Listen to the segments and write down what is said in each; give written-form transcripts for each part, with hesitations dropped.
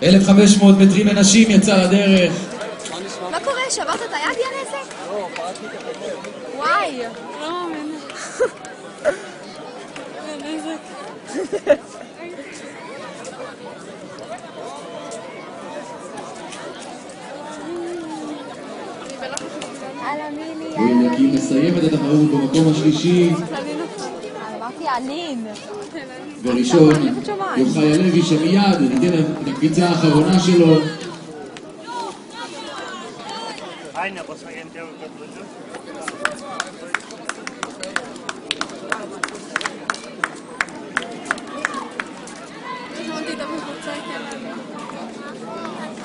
1500 מטרים לנשים יצא לדרך. מה קורה? שברת את היד, יא נזק? לא, פרעתי את החבר. וואי. לא מאמין. נזק. והנה כי מסיימת את התחרות במקום השלישי. אמרתי אלין. וראשון יוחאי הלוי שמיד ניתן את הקפיצה האחרונה שלו.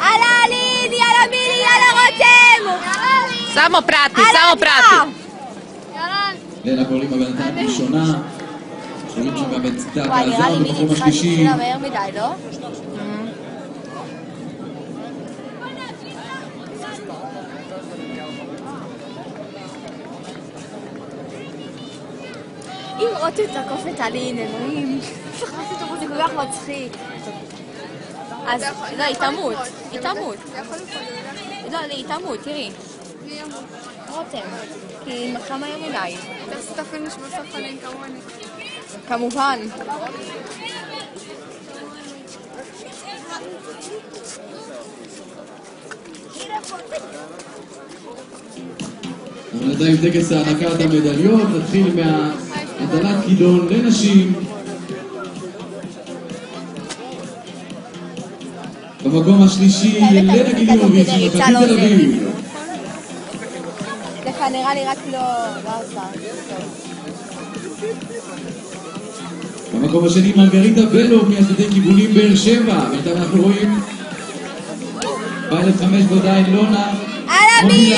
יאללה אלין, יאללה מילי, יאללה רותם! Samo prati, samo prati. לילה קוראים בינתיים ראשונה. רואים שם גם את ציטת וואי, נראה לי העזר במקום מילי צריכה השלישי. להתחילה מהר מדי, לא? אם רותם תקוף את אלין, אלוהים. זה כל כך מצחיק. אז לא, היא תמות. היא תמות. לא, היא תמות, תראי. רותם. כי היא מכה מהר מדי. תעשי פיניש בסוף אלין כמוני. כמובן. בינתיים טקס הענקת המדליות, נתחיל מהטלת כידון לנשים. במקום השלישי ילנה גיליוביץ' ממכבי תל אביב. דקה, נראה לי רק לא עשה. במקום השני מרגריטה בלוב מאשדודי כיבולים באר שבע. בינתיים אנחנו רואים ב-1500 עדיין לונה אללה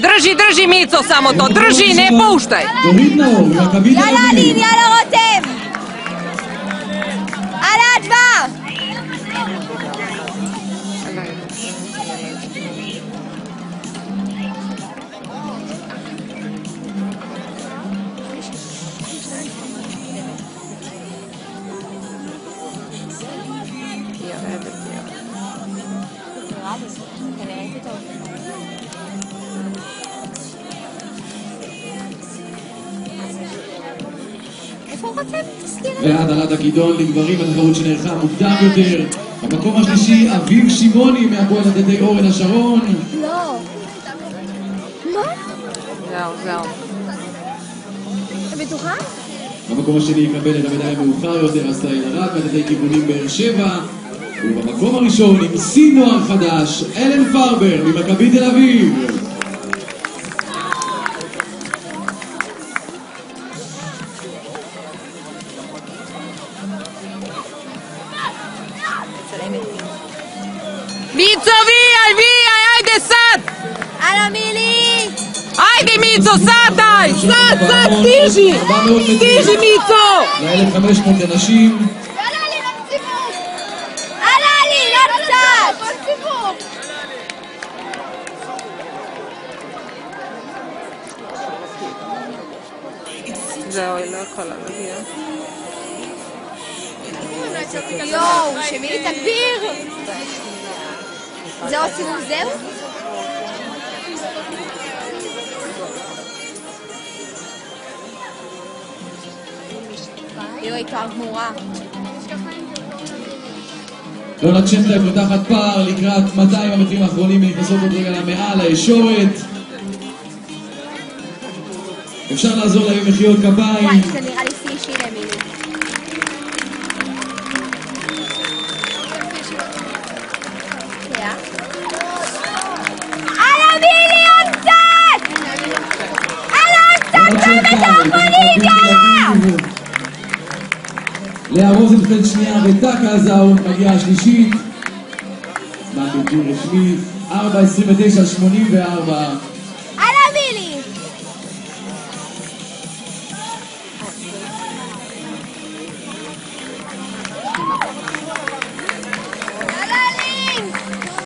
Drži Mico samo to, drži, ne puštaj. דורית נאור ממכבי תל יאללה אלין, אביב. יאללה רותם! יאללה אדווה! והטלת הכידון לגברים בתחרות שנערכה מוקדם יותר. במקום השלישי אביב שמעוני מהפועל עתידי אורן השרון. לא. מה? זהו. אתה בטוחה? במקום השני יקבל את המדליה מאוחר יותר הסטייל רק עתידי כיבולים באר שבע. ובמקום הראשון עם שיא נוער חדש אלן פרבר ממכבי תל אביב. Mico, vijaj, ajde sad! אללה מילי! Ajde Mico, sad daj! Sad, stiži! Stiži Mico! ל-1500 לנשים. יאללה אלין, עוד סיבוב! יאללה אלין, עוד קצת! עוד סיבוב! זהו, היא לא יכולה להגיע. יואו, שמילי תגביר! זה עוד סיבוב זהו? יואי, כבר גמורה. לונה צ'נטה פותחת פער לקראת 200 המטרים האחרונים ונכנסות עוד רגע למעל הישורת. אפשר לעזור להם מחיאות כפיים. וואי, זה נראה לי פישי למילי. אללה מילי, עוד קצת! אללה עוד קצת! כבר בתחמונים, יאללה! לאה רוזנפלד שנייה וטקה זאון מגיעה השלישית. זמן בלתי רשמי 4:29.84.